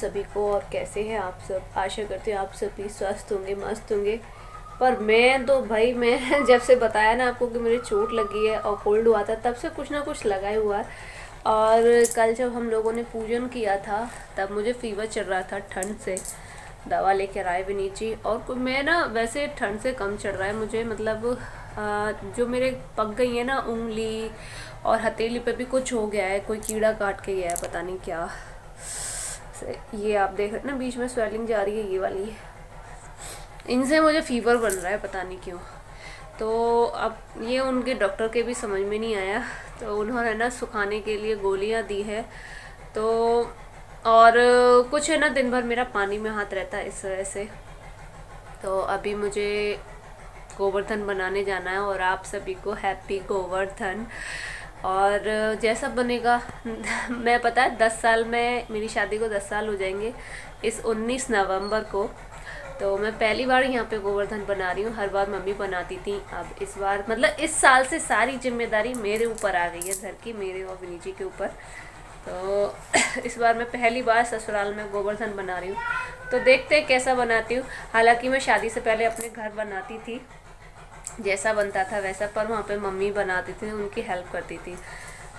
सभी को। और कैसे हैं आप सब? आशा करते हैं आप सभी स्वस्थ होंगे, मस्त होंगे। पर मैं तो भाई मैं जब से बताया ना आपको कि मेरी चोट लगी है और कोल्ड हुआ था, तब से कुछ ना कुछ लगा ही हुआ है। और कल जब हम लोगों ने पूजन किया था तब मुझे फीवर चल रहा था ठंड से। दवा लेकर आए विनीत जी। और मैं ना वैसे ठंड से कम चढ़ रहा है मुझे, मतलब जो मेरे पक गई है ना उंगली और हथेली पे भी कुछ हो गया है, कोई कीड़ा काट के गया है, पता नहीं क्या। ये आप देख रहे ना बीच में स्वेलिंग जा रही है, ये वाली। इनसे मुझे फीवर बन रहा है, पता नहीं क्यों। तो अब ये उनके डॉक्टर के भी समझ में नहीं आया, तो उन्होंने ना सुखाने के लिए गोलियां दी है। तो और कुछ है ना, दिन भर मेरा पानी में हाथ रहता है इस वजह से। तो अभी मुझे गोवर्धन बनाने जाना है और आप सभी को हैप्पी गोवर्धन। और जैसा बनेगा मैं पता है 10 साल में, मेरी शादी को 10 साल हो जाएंगे इस 19 नवंबर को। तो मैं पहली बार यहाँ पे गोवर्धन बना रही हूँ। हर बार मम्मी बनाती थी, अब इस बार मतलब इस साल से सारी जिम्मेदारी मेरे ऊपर आ गई है, घर की, मेरे और विनी जी के ऊपर। तो इस बार मैं पहली बार ससुराल में गोवर्धन बना रही हूँ। तो देखते हैं कैसा बनाती हूँ। हालांकि मैं शादी से पहले अपने घर बनाती थी, जैसा बनता था वैसा, पर वहाँ पे मम्मी बनाती थी, उनकी हेल्प करती थी।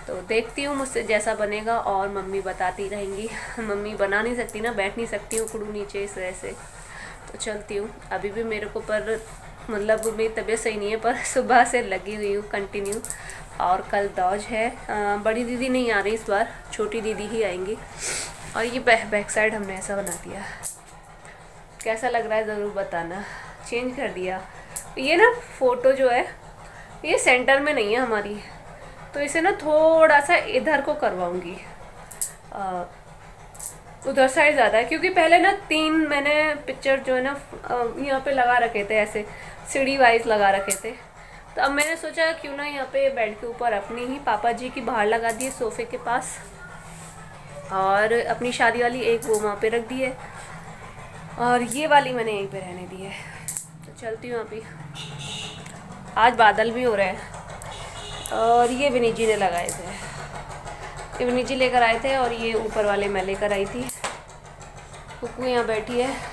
तो देखती हूँ मुझसे जैसा बनेगा और मम्मी बताती रहेंगी। मम्मी बना नहीं सकती ना, बैठ नहीं सकती हूँ उखड़ू नीचे, इस वजह से। तो चलती हूँ। अभी भी मेरे को पर मतलब मेरी तबीयत सही नहीं है, पर सुबह से लगी हुई हूँ कंटिन्यू। और कल दौज है। बड़ी दीदी नहीं आ रही इस बार, छोटी दीदी ही आएंगी। और ये बैक साइड हमने ऐसा बना दिया। कैसा लग रहा है ज़रूर बताना। चेंज कर दिया। ये ना फ़ोटो जो है ये सेंटर में नहीं है हमारी, तो इसे ना थोड़ा सा इधर को करवाऊंगी, उधर साइड ज़्यादा है। क्योंकि पहले ना 3 मैंने पिक्चर जो है ना यहाँ पे लगा रखे थे, ऐसे सीढ़ी वाइज लगा रखे थे। तो अब मैंने सोचा क्यों ना यहाँ पे बेड के ऊपर अपनी ही पापा जी की बाहर लगा दी है सोफ़े के पास, और अपनी शादी वाली एक वो वहाँ पे रख दी है, और ये वाली मैंने यहीं पे रहने दी है। तो चलती हूँ अभी। आज बादल भी हो रहे हैं। और ये विनी जी ने लगाए थे, ये विनी जी लेकर आए थे, और ये ऊपर वाले मैं लेकर आई थी। कुकू यहाँ बैठी है।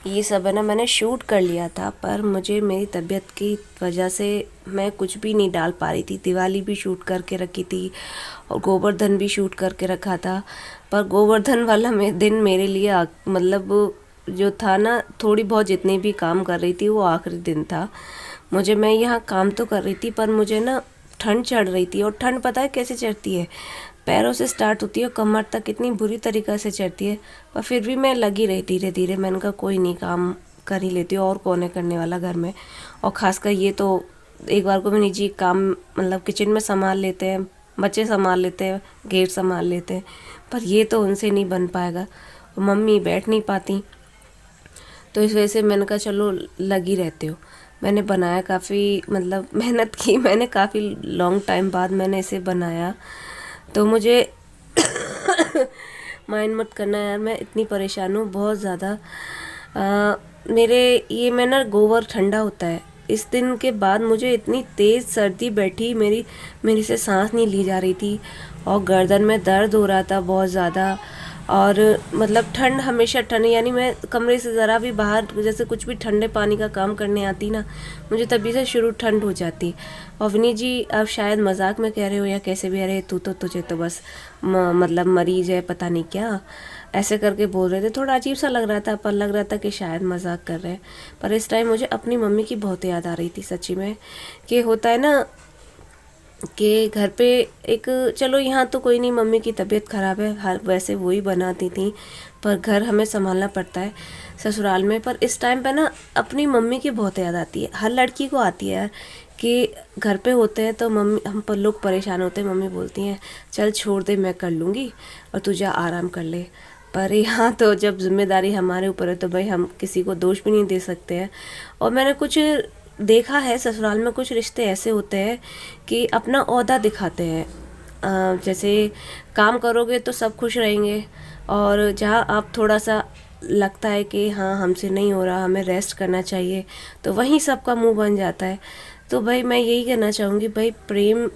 ये सब है ना मैंने शूट कर लिया था, पर मुझे मेरी तबीयत की वजह से मैं कुछ भी नहीं डाल पा रही थी। दिवाली भी शूट करके रखी थी और गोवर्धन भी शूट करके रखा था, पर गोवर्धन वाला दिन मेरे लिए मतलब जो था ना, थोड़ी बहुत जितने भी काम कर रही थी वो आखिरी दिन था। मैं यहाँ काम तो कर रही थी, पर मुझे ना ठंड चढ़ रही थी। और ठंड पता है कैसे चढ़ती है? पैरों से स्टार्ट होती है, कमर तक इतनी बुरी तरीक़ा से चढ़ती है। पर फिर भी मैं लगी रही धीरे धीरे। मैंने कहा कोई नहीं, काम कर ही लेती हूँ, और कौन है करने वाला घर में। और ख़ासकर ये तो एक बार को भी निजी काम, मतलब किचन में संभाल लेते हैं, बच्चे संभाल लेते हैं, गेट संभाल लेते हैं, पर ये तो उनसे नहीं बन पाएगा। मम्मी बैठ नहीं पाती, तो इस वजह से मैंने कहा चलो लगी रहती हूँ। मैंने बनाया, काफ़ी मतलब मेहनत की मैंने, काफ़ी लॉन्ग टाइम बाद मैंने इसे बनाया। तो मुझे माइंड मत करना यार, मैं इतनी परेशान हूँ बहुत ज़्यादा। मेरे ये मैं ना, गोबर ठंडा होता है, इस दिन के बाद मुझे इतनी तेज़ सर्दी बैठी, मेरी से सांस नहीं ली जा रही थी, और गर्दन में दर्द हो रहा था बहुत ज़्यादा। और मतलब ठंड, हमेशा ठंड, यानी मैं कमरे से ज़रा भी बाहर जैसे कुछ भी ठंडे पानी का काम करने आती ना, मुझे तभी से शुरू ठंड हो जाती। और विनी जी आप शायद मजाक में कह रहे हो या कैसे भी, अरे तुझे तो बस मतलब मरीज है, पता नहीं क्या ऐसे करके बोल रहे थे। थोड़ा अजीब सा लग रहा था, पर लग रहा था कि शायद मजाक कर रहे हैं। पर इस टाइम मुझे अपनी मम्मी की बहुत याद आ रही थी सच्ची में, कि होता है ना कि घर पे एक, चलो यहाँ तो कोई नहीं, मम्मी की तबीयत ख़राब है, हर वैसे वही बनाती थी, पर घर हमें संभालना पड़ता है ससुराल में। पर इस टाइम पे ना अपनी मम्मी की बहुत याद आती है, हर लड़की को आती है यार, कि घर पे होते हैं तो मम्मी, हम पर लोग परेशान होते हैं, मम्मी बोलती हैं चल छोड़ दे, मैं कर लूँगी और तू जा आराम कर ले। पर यहाँ तो जब जिम्मेदारी हमारे ऊपर है तो भाई हम किसी को दोष भी नहीं दे सकते हैं। और मैंने कुछ देखा है ससुराल में, कुछ रिश्ते ऐसे होते हैं कि अपना ओहदा दिखाते हैं। जैसे काम करोगे तो सब खुश रहेंगे, और जहाँ आप थोड़ा सा लगता है कि हाँ हमसे नहीं हो रहा, हमें रेस्ट करना चाहिए, तो वहीं सबका मुंह बन जाता है। तो भाई मैं यही कहना चाहूँगी, भाई प्रेम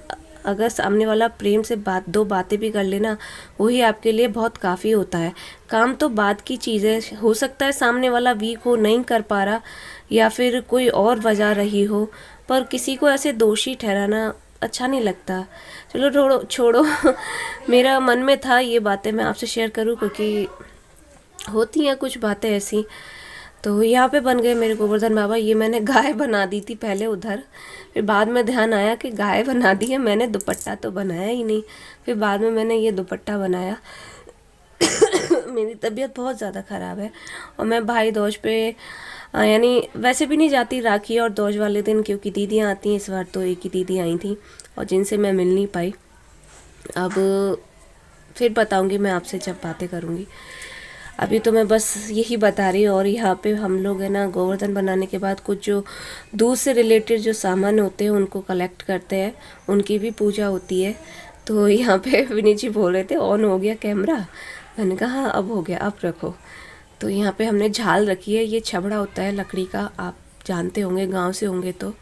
अगर सामने वाला प्रेम से दो बातें भी कर लेना, वही आपके लिए बहुत काफ़ी होता है। काम तो बात की चीज़ है, हो सकता है सामने वाला वीक हो, नहीं कर पा रहा, या फिर कोई और वजह रही हो, पर किसी को ऐसे दोषी ठहराना अच्छा नहीं लगता। चलो छोड़ो मेरा मन में था ये बातें मैं आपसे शेयर करूं, क्योंकि होती हैं कुछ बातें ऐसी। तो यहाँ पे बन गए मेरे गोवर्धन बाबा। ये मैंने गाय बना दी थी पहले उधर, फिर बाद में ध्यान आया कि गाय बना दी है, मैंने दुपट्टा तो बनाया ही नहीं। फिर बाद में मैंने ये दुपट्टा बनाया। मेरी तबीयत बहुत ज़्यादा ख़राब है और मैं भाई दूज पे यानी वैसे भी नहीं जाती राखी और दूज वाले दिन, क्योंकि दीदियाँ आती हैं। इस बार तो एक ही दीदी आई थी और जिनसे मैं मिल नहीं पाई। अब फिर बताऊंगी मैं आपसे जब बातें करूंगी। अभी तो मैं बस यही बता रही हूँ। और यहाँ पे हम लोग है ना, गोवर्धन बनाने के बाद कुछ जो दूध से रिलेटेड जो सामान होते हैं उनको कलेक्ट करते हैं, उनकी भी पूजा होती है। तो यहाँ पे विनीत जी बोल रहे थे ऑन हो गया कैमरा, मैंने कहा हाँ अब हो गया, अब रखो। तो यहाँ पे हमने झाल रखी है, ये छबड़ा होता है लकड़ी का, आप जानते होंगे गांव से होंगे तो।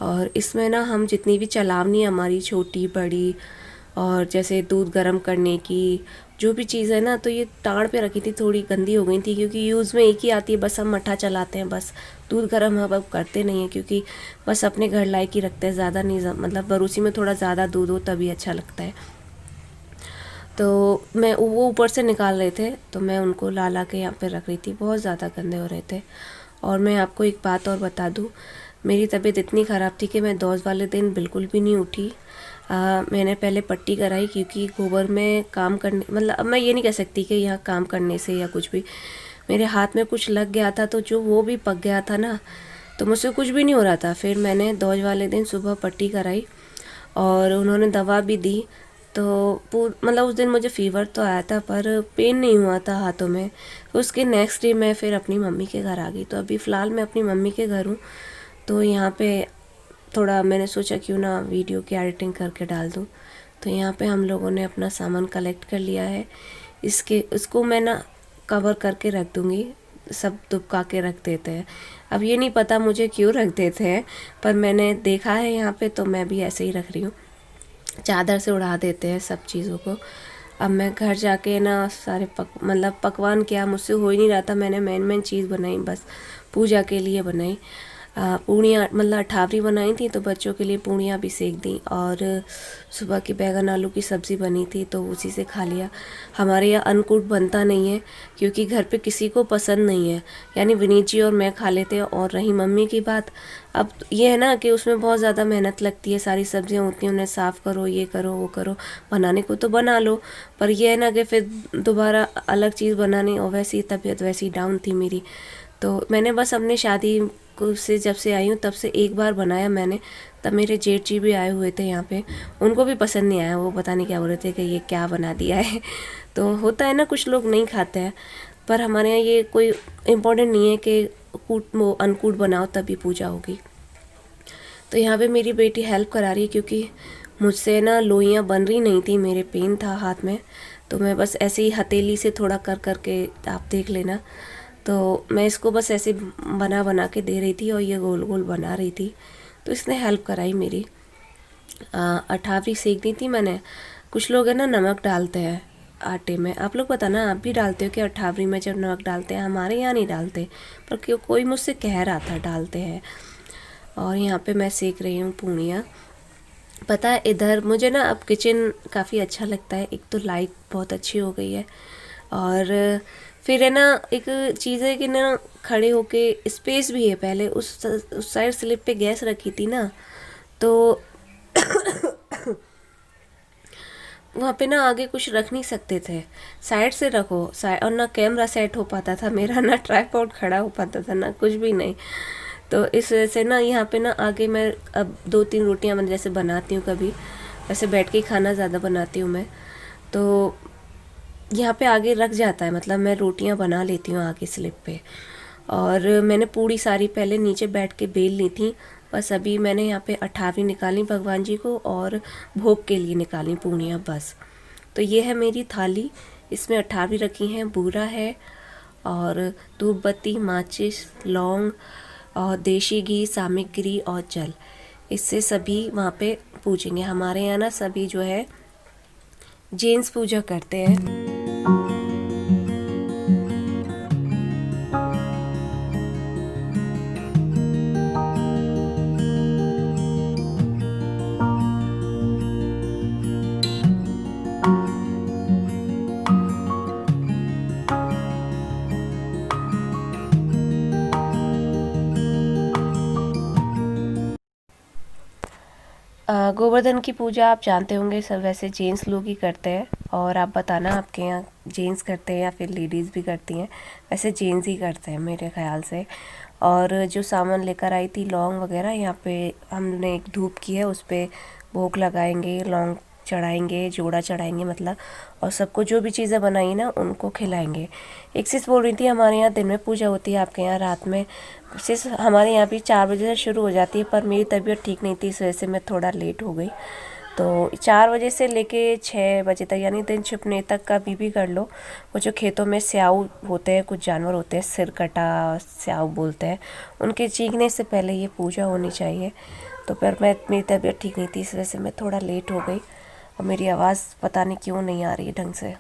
और इसमें ना हम जितनी भी चलावनी हमारी छोटी बड़ी, और जैसे दूध गर्म करने की जो भी चीज़ है ना, तो ये टाड़ पे रखी थी, थोड़ी गंदी हो गई थी क्योंकि यूज़ में एक ही आती है, बस हम मट्ठा चलाते हैं, बस दूध गर्म हम अब करते नहीं हैं, क्योंकि बस अपने घर लायक ही रखते हैं, ज़्यादा नहीं, मतलब बरूसी में थोड़ा ज़्यादा दूध हो तभी अच्छा लगता है। तो मैं वो ऊपर से निकाल रहे थे तो मैं उनको ला के यहाँ पे रख रही थी, बहुत ज़्यादा गंदे हो रहे थे। और मैं आपको एक बात और बता दूँ, मेरी तबीयत इतनी ख़राब थी कि मैं दूज वाले दिन बिल्कुल भी नहीं उठी। मैंने पहले पट्टी कराई, क्योंकि गोबर में काम करने, मतलब अब मैं ये नहीं कह सकती कि यहाँ काम करने से या कुछ भी, मेरे हाथ में कुछ लग गया था तो जो वो भी पक गया था ना, तो मुझसे कुछ भी नहीं हो रहा था। फिर मैंने दूज वाले दिन सुबह पट्टी कराई और उन्होंने दवा भी दी। तो मतलब उस दिन मुझे फ़ीवर तो आया था पर पेन नहीं हुआ था हाथों में। उसके नेक्स्ट डे मैं फिर अपनी मम्मी के घर आ गई। तो अभी फ़िलहाल मैं अपनी मम्मी के घर हूँ। तो यहाँ पे थोड़ा मैंने सोचा क्यों ना वीडियो की एडिटिंग करके डाल दूँ। तो यहाँ पे हम लोगों ने अपना सामान कलेक्ट कर लिया है। इसको मैं ना कवर करके रख दूँगी, सब दुबका के रख देते हैं। अब ये नहीं पता मुझे क्यों रख देते हैं, पर मैंने देखा है यहाँ पे तो मैं भी ऐसे ही रख रही हूँ। चादर से उड़ा देते हैं सब चीज़ों को। अब मैं घर जाके ना सारे मतलब पकवान क्या मुझसे हो ही नहीं रहा था, मैंने मेन चीज़ बनाई, बस पूजा के लिए बनाई। पूड़ियाँ मतलब अठावरी बनाई थी, तो बच्चों के लिए पूड़ियाँ भी सेक दी। और सुबह की बैगन आलू की सब्ज़ी बनी थी तो उसी से खा लिया। हमारे यहाँ अन्नकूट बनता नहीं है क्योंकि घर पे किसी को पसंद नहीं है, यानी विनीत जी और मैं खा लेते हैं। और रही मम्मी की बात, अब ये है ना कि उसमें बहुत ज़्यादा मेहनत लगती है, सारी सब्जियां होती हैं, उन्हें साफ़ करो, ये करो वो करो। बनाने को तो बना लो, पर यह है ना कि फिर दोबारा अलग चीज़ बनानी। और वैसी तबीयत वैसी डाउन थी मेरी, तो मैंने बस अपने शादी से जब से आई हूँ तब से एक बार बनाया मैंने। तब मेरे जेठ जी भी आए हुए थे यहाँ पे, उनको भी पसंद नहीं आया, वो पता नहीं क्या बोल रहे थे कि ये क्या बना दिया है। तो होता है ना, कुछ लोग नहीं खाते हैं, पर हमारे यहाँ ये कोई इम्पोर्टेंट नहीं है कि अन्नकूट बनाओ तभी पूजा होगी। तो यहाँ पे मेरी बेटी हेल्प करा रही है, क्योंकि मुझसे ना लोइयाँ बन रही नहीं थी, मेरे पेन था हाथ में। तो मैं बस ऐसे ही हथेली से थोड़ा कर के आप देख लेना। तो मैं इसको बस ऐसे बना के दे रही थी और ये गोल गोल बना रही थी, तो इसने हेल्प कराई मेरी। अठावरी सेक दी थी मैंने। कुछ लोग है ना नमक डालते हैं आटे में, आप लोग बताना आप भी डालते हो कि अठावरी में जब नमक डालते हैं? हमारे यहाँ नहीं डालते, पर क्यों कोई मुझसे कह रहा था डालते हैं। और यहाँ पे मैं सेक रही हूँ पूड़ियाँ। पता है इधर मुझे ना अब किचन काफ़ी अच्छा लगता है, एक तो लाइट बहुत अच्छी हो गई है, और फिर है ना एक चीज़ है कि ना खड़े होके स्पेस भी है। पहले उस साइड स्लिप पे गैस रखी थी ना, तो वहाँ पे ना आगे कुछ रख नहीं सकते थे, साइड से रखो और ना कैमरा सेट हो पाता था मेरा, ना ट्राइपॉड खड़ा हो पाता था, ना कुछ भी नहीं। तो इस वजह से ना यहाँ पे ना आगे मैं अब 2-3 रोटियाँ मैं जैसे बनाती हूँ, कभी वैसे बैठ के खाना ज़्यादा बनाती हूँ मैं, तो यहाँ पे आगे रख जाता है, मतलब मैं रोटियाँ बना लेती हूँ आगे स्लिप पे। और मैंने पूरी सारी पहले नीचे बैठ के बेल ली थी, बस अभी मैंने यहाँ पे अठावरी निकाली भगवान जी को और भोग के लिए निकाली पूड़ियाँ बस। तो ये है मेरी थाली, इसमें अठावरी रखी हैं, बूरा है और धूप बत्ती, माचिस, लौंग और देशी घी, सामग्री और जल। इससे सभी वहाँ पे पूजेंगे। हमारे यहाँ ना सभी जो है जेंट्स पूजा करते हैं। गोवर्धन की पूजा आप जानते होंगे सब वैसे जेंट्स लोग ही करते हैं, और आप बताना आपके यहाँ जेंट्स करते हैं या फिर लेडीज़ भी करती हैं। वैसे जेंट्स ही करते हैं मेरे ख्याल से। और जो सामान लेकर आई थी लौंग वगैरह, यहाँ पे हमने एक धूप की है, उस पर भोग लगाएंगे, लौंग चढ़ाएंगे, जोड़ा चढ़ाएंगे मतलब, और सबको जो भी चीज़ें बनाई ना उनको खिलाएंगे। एक चीज़ बोल रही थी, हमारे यहाँ दिन में पूजा होती है, आपके यहाँ रात में। सिर्फ हमारे यहाँ भी 4 बजे से शुरू हो जाती है, पर मेरी तबीयत ठीक नहीं थी, इस वजह से मैं थोड़ा लेट हो गई। तो 4 बजे से लेके 6 बजे तक, यानी दिन छिपने तक का भी कर लो। वो जो खेतों में स्याऊ होते हैं, कुछ जानवर होते हैं, सिरकटा स्याऊ बोलते हैं, उनके चीखने से पहले ये पूजा होनी चाहिए। तो पर मेरी तबीयत ठीक नहीं थी, इस वजह से मैं थोड़ा लेट हो गई, और मेरी आवाज़ पता नहीं क्यों नहीं आ रही है ढंग से।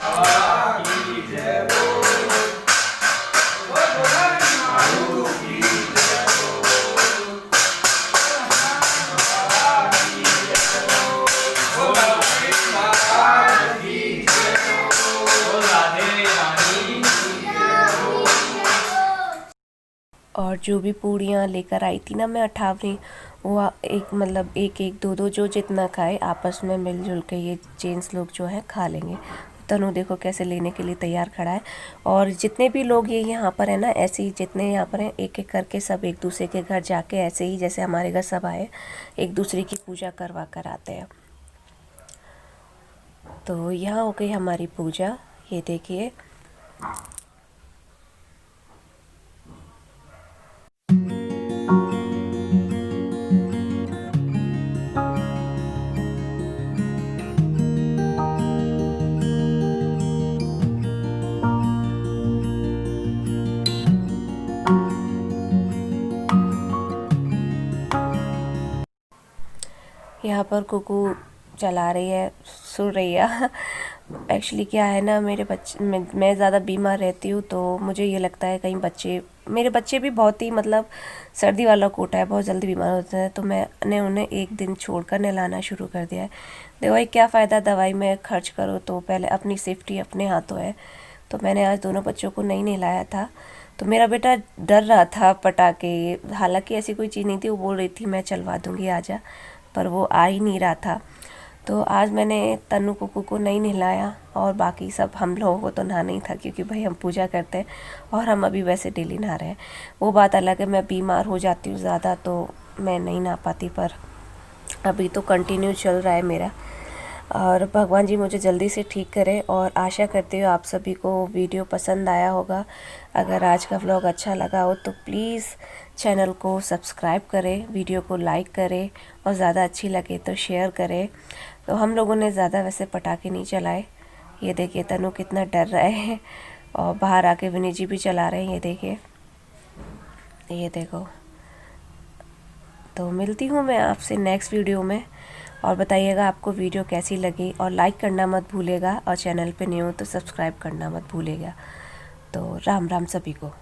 और जो भी पूड़ियाँ लेकर आई थी ना मैं 58, वो एक मतलब एक एक दो दो जो जितना खाए आपस में मिलजुल के ये जेंट्स लोग जो है खा लेंगे। तनु देखो कैसे लेने के लिए तैयार खड़ा है। और जितने भी लोग ये यहाँ पर है ना, ऐसे ही जितने यहाँ पर हैं एक एक करके सब एक दूसरे के घर जाके, ऐसे ही जैसे हमारे घर सब आए, एक दूसरे की पूजा करवा कर आते हैं। तो यहाँ हो गई हमारी पूजा, ये देखिए। यहाँ पर कुकू चला रही है सुरैया। एक्चुअली क्या है ना, मेरे बच्चे मैं ज़्यादा बीमार रहती हूँ, तो मुझे ये लगता है कहीं मेरे बच्चे भी बहुत ही मतलब सर्दी वाला कोटा है, बहुत जल्दी बीमार होते हैं, तो मैंने उन्हें एक दिन छोड़कर नहलाना शुरू कर दिया है। देखो भाई क्या फ़ायदा दवाई में खर्च करो, तो पहले अपनी सेफ्टी अपने हाथों है। तो मैंने आज दोनों बच्चों को नहीं नहलाया था। तो मेरा बेटा डर रहा था पटाखे, हालांकि ऐसी कोई चीज़ नहीं थी, वो बोल रही थी मैं चलवा दूँगी आजा, पर वो आ ही नहीं रहा था। तो आज मैंने तन्नू कुकू को नहीं नहलाया, और बाकी सब हम लोगों को तो नहाना ही था, क्योंकि भाई हम पूजा करते हैं और हम अभी वैसे डेली नहा रहे हैं। वो बात अलग है, मैं बीमार हो जाती हूँ ज़्यादा तो मैं नहीं नहा पाती, पर अभी तो कंटिन्यू चल रहा है मेरा। और भगवान जी मुझे जल्दी से ठीक करें, और आशा करती हूँ आप सभी को वीडियो पसंद आया होगा। अगर आज का व्लॉग अच्छा लगा हो तो प्लीज़ चैनल को सब्सक्राइब करें, वीडियो को लाइक करें, और ज़्यादा अच्छी लगे तो शेयर करें। तो हम लोगों ने ज़्यादा वैसे पटाखे नहीं चलाए। ये देखिए तनु कितना डर रहे हैं, और बाहर आके विनी जी भी चला रहे हैं, ये देखिए, ये देखो। तो मिलती हूँ मैं आपसे नेक्स्ट वीडियो में, और बताइएगा आपको वीडियो कैसी लगी, और लाइक करना मत भूलिएगा, और चैनल पे न्यू हो तो सब्सक्राइब करना मत भूलिएगा। तो राम राम सभी को।